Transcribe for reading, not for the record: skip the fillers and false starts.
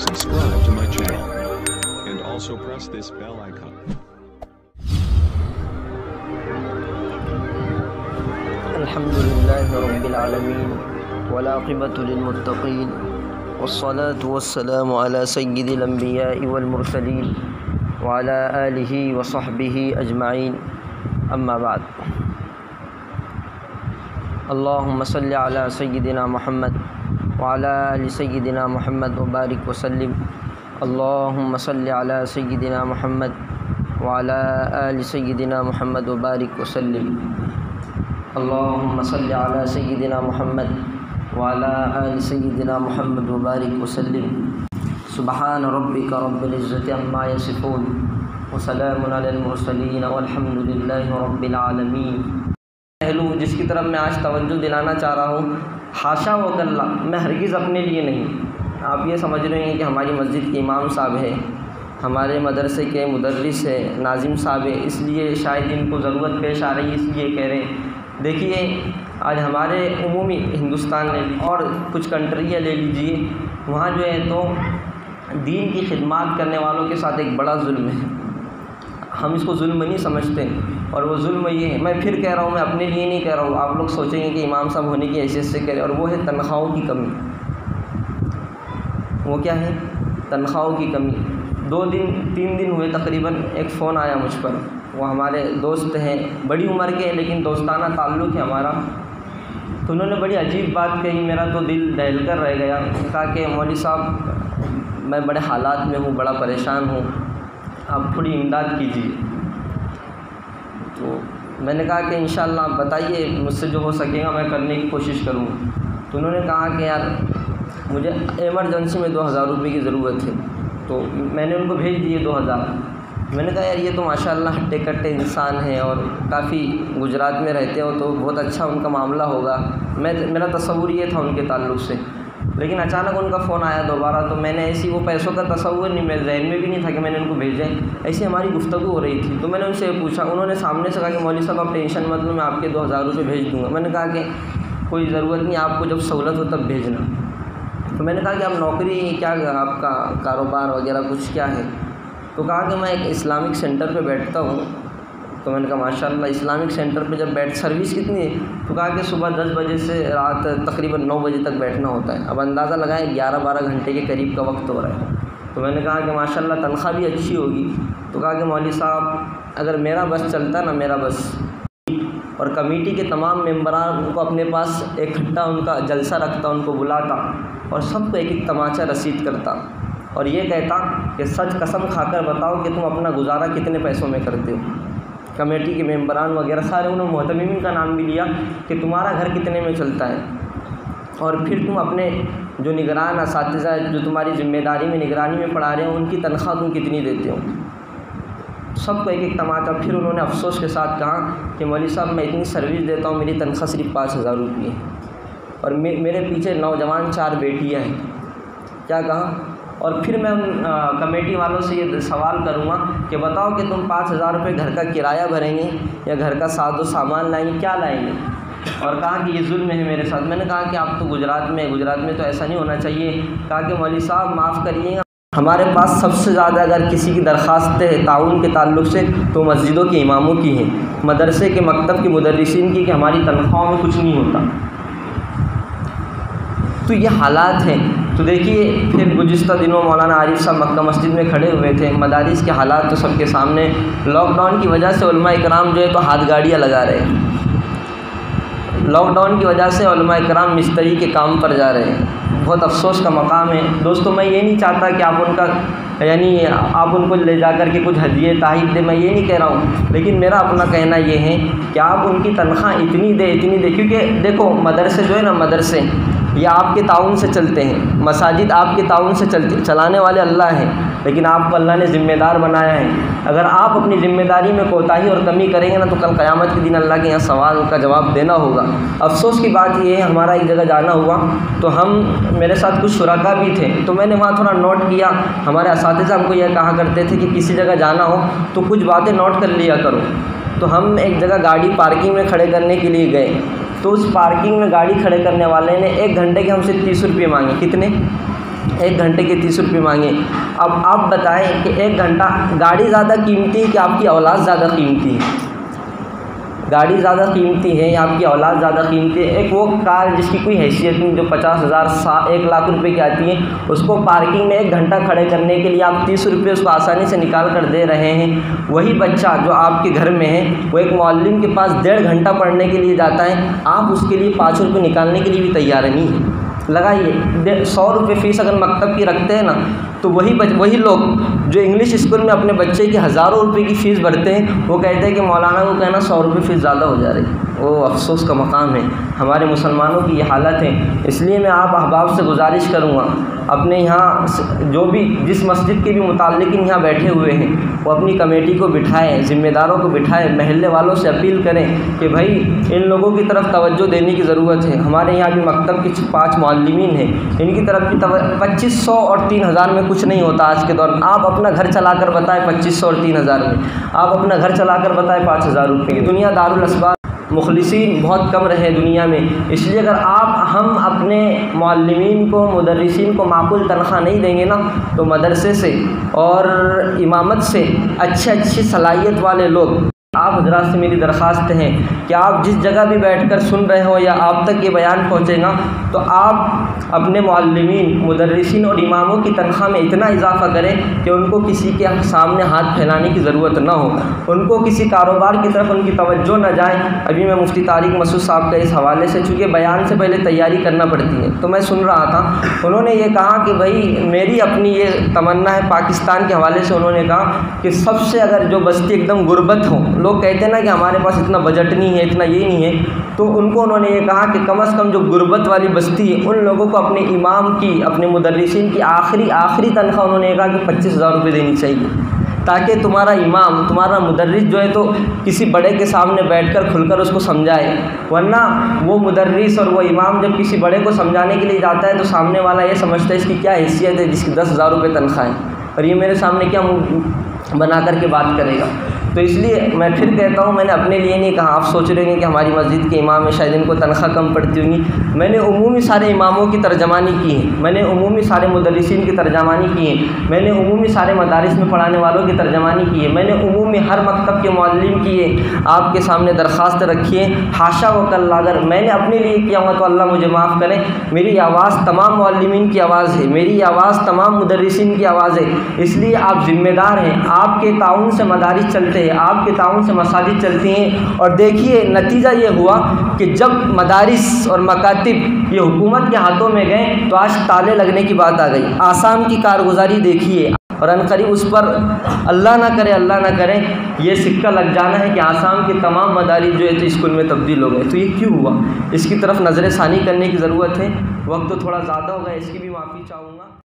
subscribe to my channel and also press this bell icon. الحمد لله رب العالمين والعاقبة للمتقين والصلاة والسلام على سيد الأنبياء والمرسلين وعلى آله وصحبه أجمعين أما بعد. اللهم صل على سيدنا محمد وعلى آل سيدنا محمد وبارك وسلم. اللهم صل على سيدنا محمد وعلى آل سيدنا محمد وبارك وسلم. اللهم صل على سيدنا محمد وعلى آل سيدنا محمد وبارك وسلم. سبحان ربك رب العزة عما يصفون وسلام على المرسلين والحمد لله رب العالمین. پہلو جس کی طرف میں آج توجہ دلانا چاہ رہا ہوں، حاشا وکلا، میں ہرگز اپنے لیے نہیں. آپ یہ سمجھ رہے ہیں کہ ہماری مسجد کے امام صاحب ہے، ہمارے مدرسے کے مدرس ہے، ناظم صاحب ہے، اس لیے شاید ان کو ضرورت پیش آ رہی ہے، اس لیے کہہ رہے ہیں. دیکھیے آج ہمارے عمومی ہندوستان لے لیجیے اور کچھ کنٹریاں لے لیجیے، وہاں جو ہے تو دین کی خدمات کرنے والوں کے ساتھ ایک بڑا ظلم ہے. ہم اس کو ظلم نہیں سمجھتے، اور وہ ظلم یہ ہے، میں پھر کہہ رہا ہوں، میں اپنے لیے نہیں کہہ رہا ہوں، آپ لوگ سوچیں گے کہ امام صاحب ہونے کی حیثیت سے کہہ رہے ہیں، اور وہ ہے تنخواہوں کی کمی. وہ کیا ہے؟ تنخواہوں کی کمی. 3 دن ہوئے تقریباً ایک فون آیا مجھ پر، وہ ہمارے دوست ہیں، بڑی عمر کے، لیکن دوستانہ تعلق ہے ہمارا. تو انہوں نے بڑی عجیب بات کہی، میرا تو دل دہل کر رہ گیا. کہا کہ مولوی صاحب میں بڑے حالات میں ہوں، بڑا پریشان ہوں، آپ تھوڑی امداد کیجیے. تو میں نے کہا کہ انشاءاللہ آپ بتائیے، مجھ سے جو ہو سکے گا میں کرنے کی کوشش کروں. تو انہوں نے کہا کہ یار مجھے ایمرجنسی میں 2000 روپے کی ضرورت ہے. تو میں نے ان کو بھیج دیے 2000. میں نے کہا یار یہ تو ماشاءاللہ ہٹے کٹے انسان ہیں اور کافی گجرات میں رہتے ہو تو بہت اچھا ان کا معاملہ ہوگا. میرا تصور یہ تھا ان کے تعلق سے. لیکن اچانک ان کا فون آیا دوبارہ، تو میں نے ایسی، وہ پیسوں کا تصور نہیں، میرے ذہن میں بھی نہیں تھا کہ میں نے ان کو بھیجیں. ایسی ہماری گفتگو ہو رہی تھی. تو میں نے ان سے پوچھا، انہوں نے سامنے سے کہا کہ مولوی صاحب آپ ٹینشن مت لو، میں آپ کے 2000 روپے بھیج دوں گا. میں نے کہا کہ کوئی ضرورت نہیں، آپ کو جب سہولت ہو تب بھیجنا. تو میں نے کہا کہ آپ نوکری کیا، آپ کا کاروبار وغیرہ کچھ کیا ہے؟ تو کہا کہ میں ایک اسلامک سینٹر پہ بیٹھتا ہوں. تو میں نے کہا ماشاءاللہ اسلامک سینٹر پہ جب سروس کتنی ہے؟ تو کہا کہ صبح 10 بجے سے رات تقریباً 9 بجے تک بیٹھنا ہوتا ہے. اب اندازہ لگائیں 11-12 گھنٹے کے قریب کا وقت ہو رہا ہے. تو میں نے کہا کہ ماشاءاللہ تنخواہ بھی اچھی ہوگی. تو کہا کہ مولوی صاحب اگر میرا بس چلتا نا، میرا بس، اور کمیٹی کے تمام ممبران کو اپنے پاس اکٹھا ان کا جلسہ رکھتا، ان کو بلاتا اور سب کو ایک تماچا رسید کرتا اور یہ کہتا کہ سچ قسم کھا کر بتاؤ کہ تم اپنا گزارا کتنے پیسوں میں کرتے ہو. کمیٹی کے ممبران وغیرہ سارے، انہوں نے محتمین کا نام بھی لیا کہ تمہارا گھر کتنے میں چلتا ہے، اور پھر تم اپنے جو نگران اساتذہ جو تمہاری ذمہ داری میں نگرانی میں پڑھا رہے ہو ان کی تنخواہ تم کتنی دیتے ہو. سب کو ایک ایک تماچا. پھر انہوں نے افسوس کے ساتھ کہا کہ مولوی صاحب میں اتنی سروس دیتا ہوں، میری تنخواہ صرف 5000 روپے ہے، اور میرے پیچھے نوجوان 4 بیٹیاں ہیں. کیا کہا؟ اور پھر میں ان کمیٹی والوں سے یہ سوال کروں گا کہ بتاؤ کہ تم 5000 روپے گھر کا کرایہ بھریں گے یا گھر کا ساز و سامان لائیں گے، کیا لائیں گے؟ اور کہا کہ یہ ظلم ہے میرے ساتھ. میں نے کہا کہ آپ تو گجرات میں تو ایسا نہیں ہونا چاہیے. کہا کہ مولوی صاحب معاف کریے گا، ہمارے پاس سب سے زیادہ اگر کسی کی درخواست ہے تعاون کے تعلق سے تو مسجدوں کے اماموں کی ہیں، مدرسے کے مکتب کے مدرسین کی، کہ ہماری تنخواہوں میں کچھ نہیں ہوتا. تو یہ حالات ہیں. تو دیکھیے پھر گزشتہ دنوں مولانا عارف صاحب مکہ مسجد میں کھڑے ہوئے تھے. مدارس کے حالات تو سب کے سامنے. لاک ڈاؤن کی وجہ سے علماء اکرام جو ہے تو ہاتھ گاڑیاں لگا رہے ہیں. لاک ڈاؤن کی وجہ سے علماء اکرام مستری کے کام پر جا رہے ہیں. بہت افسوس کا مقام ہے. دوستوں میں یہ نہیں چاہتا کہ آپ ان کو لے جا کر کے کچھ ہدیے تحائف دیں، میں یہ نہیں کہہ رہا ہوں، لیکن میرا اپنا کہنا یہ ہے کہ آپ ان کی تنخواہ اتنی دے. کیونکہ دیکھو مدرسے جو ہے نا، مدرسے یہ آپ کے تعاون سے چلتے ہیں، مساجد آپ کے تعاون سے چلانے والے اللہ ہیں، لیکن آپ کو اللہ نے ذمہ دار بنایا ہے. اگر آپ اپنی ذمہ داری میں کوتاہی اور کمی کریں گے نا تو کل قیامت کے دن اللہ کے یہاں سوال کا جواب دینا ہوگا. افسوس کی بات یہ ہے، ہمارا ایک جگہ جانا ہوا تو میرے ساتھ کچھ شرکا بھی تھے، تو میں نے وہاں تھوڑا نوٹ کیا. ہمارے اساتذہ ہم کو یہ کہا کرتے تھے کہ کسی جگہ جانا ہو تو کچھ باتیں نوٹ کر لیا کرو. تو ہم ایک جگہ گاڑی پارکنگ میں کھڑے کرنے کے لیے گئے، تو اس پارکنگ میں گاڑی کھڑے کرنے والے نے 1 گھنٹے کے ہم سے 30 روپئے مانگے. کتنے؟ 1 گھنٹے کے 30 روپے مانگے۔ اب آپ بتائیں کہ 1 گھنٹہ گاڑی زیادہ قیمتی ہے کہ آپ کی اولاد زیادہ قیمتی ہے؟ گاڑی زیادہ قیمتی ہے یا آپ کی اولاد زیادہ قیمتی ہے؟ ایک وہ کار جس کی کوئی حیثیت نہیں، جو 50,000 1 لاکھ روپے کی آتی ہے، اس کو پارکنگ میں 1 گھنٹہ کھڑے کرنے کے لیے آپ 30 روپے اس کو آسانی سے نکال کر دے رہے ہیں۔ وہی بچہ جو آپ کے گھر میں ہے وہ ایک معلم کے پاس 1.5 گھنٹہ پڑھنے کے لیے جاتا ہے، آپ اس کے لیے 5 روپے نکالنے کے لیے بھی تیار نہیں ہے۔ لگائیے 100 روپے فیس اگر مکتب کی رکھتے ہیں نا، تو وہی لوگ جو انگلش اسکول میں اپنے بچے کی ہزاروں روپے کی فیس بھرتے ہیں، وہ کہتے ہیں کہ مولانا کو کہنا 100 روپے فیس زیادہ ہو جا رہی۔ وہ افسوس کا مقام ہے، ہمارے مسلمانوں کی یہ حالت ہے۔ اس لیے میں آپ احباب سے گزارش کروں گا، اپنے یہاں جو بھی جس مسجد کے بھی متعلقین یہاں بیٹھے ہوئے ہیں، وہ اپنی کمیٹی کو بٹھائیں، ذمہ داروں کو بٹھائیں، محلے والوں سے اپیل کریں کہ بھائی ان لوگوں کی طرف توجہ دینے کی ضرورت ہے۔ ہمارے یہاں بھی مکتب کے 5 معلمین ہیں، ان کی طرف بھی 2500 اور 3000 میں کچھ نہیں ہوتا آج کے دور میں۔ آپ اپنا گھر چلا کر بتائیں 2500 اور 3000 میں، آپ اپنا گھر چلا کر بتائیں 5000 روپے کی دنیا دارالاسباب مخلصین بہت کم رہے دنیا میں۔ اس لیے اگر ہم اپنے معلمین کو، مدرسین کو معقول تنخواہ نہیں دیں گے نا، تو مدرسے سے اور امامت سے اچھی صلاحیت والے لوگ، آپ حضرات سے میری درخواست ہے کہ آپ جس جگہ بھی بیٹھ کر سن رہے ہو یا آپ تک یہ بیان پہنچے گا، تو آپ اپنے معلمین، مدرسین اور اماموں کی تنخواہ میں اتنا اضافہ کریں کہ ان کو کسی کے سامنے ہاتھ پھیلانے کی ضرورت نہ ہو، ان کو کسی کاروبار کی طرف ان کی توجہ نہ جائے۔ ابھی میں مفتی طارق مسعود صاحب کا اس حوالے سے، چونکہ بیان سے پہلے تیاری کرنا پڑتی ہے، تو میں سن رہا تھا، انہوں نے یہ کہا کہ بھائی میری اپنی یہ تمنا ہے، پاکستان کے حوالے سے انہوں نے کہا کہ سب سے اگر جو بستی ایک دم غربت ہو، لوگ کہتے ہیں نا کہ ہمارے پاس اتنا بجٹ نہیں ہے، اتنا یہ نہیں ہے، تو ان کو انہوں نے یہ کہا کہ کم از کم جو غربت والی بستی ہے، ان لوگوں کو اپنے امام کی، اپنے مدرسین کی آخری تنخواہ انہوں نے کہا کہ 25,000 روپے دینی چاہیے، تاکہ تمہارا امام، تمہارا مدرس جو ہے تو کسی بڑے کے سامنے بیٹھ کر کھل کر اس کو سمجھائے۔ ورنہ وہ مدرس اور وہ امام جب کسی بڑے کو سمجھانے کے لیے جاتا ہے تو سامنے والا یہ سمجھتا ہے اس کی کیا حیثیت ہے جس کی 10,000 روپے تنخواہ ہے، اور یہ میرے سامنے کیا منہ بنا کر کے بات کرے گا۔ تو اس لیے میں پھر کہتا ہوں، میں نے اپنے لیے نہیں کہا، آپ سوچ رہے ہیں کہ ہماری مسجد کے امام ہیں شاید ان کو تنخواہ کم پڑتی ہوگی، میں نے عمومی سارے اماموں کی ترجمانی کی ہے، میں نے عمومی سارے مدرسین کی ترجمانی کی ہے، میں نے عمومی سارے مدارس میں پڑھانے والوں کی ترجمانی کی ہے، میں نے عمومی ہر مکتب کے معلم کی ہے، آپ کے سامنے درخواست رکھی ہے۔ حاشا و کلا اگر میں نے اپنے لیے کیا ہوا تو اللہ مجھے معاف کرے، میری آواز تمام معلمین کی آواز ہے، میری آواز تمام مدرسین کی آواز ہے، اس لیے آپ ذمہ دار ہیں، آپ کے تعاون سے مدارس چلتے ہیں، آپ کے تعاون سے مساجد چلتی ہیں۔ اور دیکھیے نتیجہ یہ ہوا کہ جب مدارس اور مکاتب یہ حکومت کے ہاتھوں میں گئے تو آج تالے لگنے کی بات آ گئی۔ آسام کی کارگزاری دیکھیے، اور عنقریب اس پر اللہ نہ کرے یہ سکہ لگ جانا ہے کہ آسام کے تمام مدارس جو ہے تو اسکول میں تبدیل ہو گئے۔ تو یہ کیوں ہوا؟ اس کی طرف نظر ثانی کرنے کی ضرورت ہے۔ وقت تو تھوڑا زیادہ ہو گیا، اس کی بھی معافی چاہوں گا۔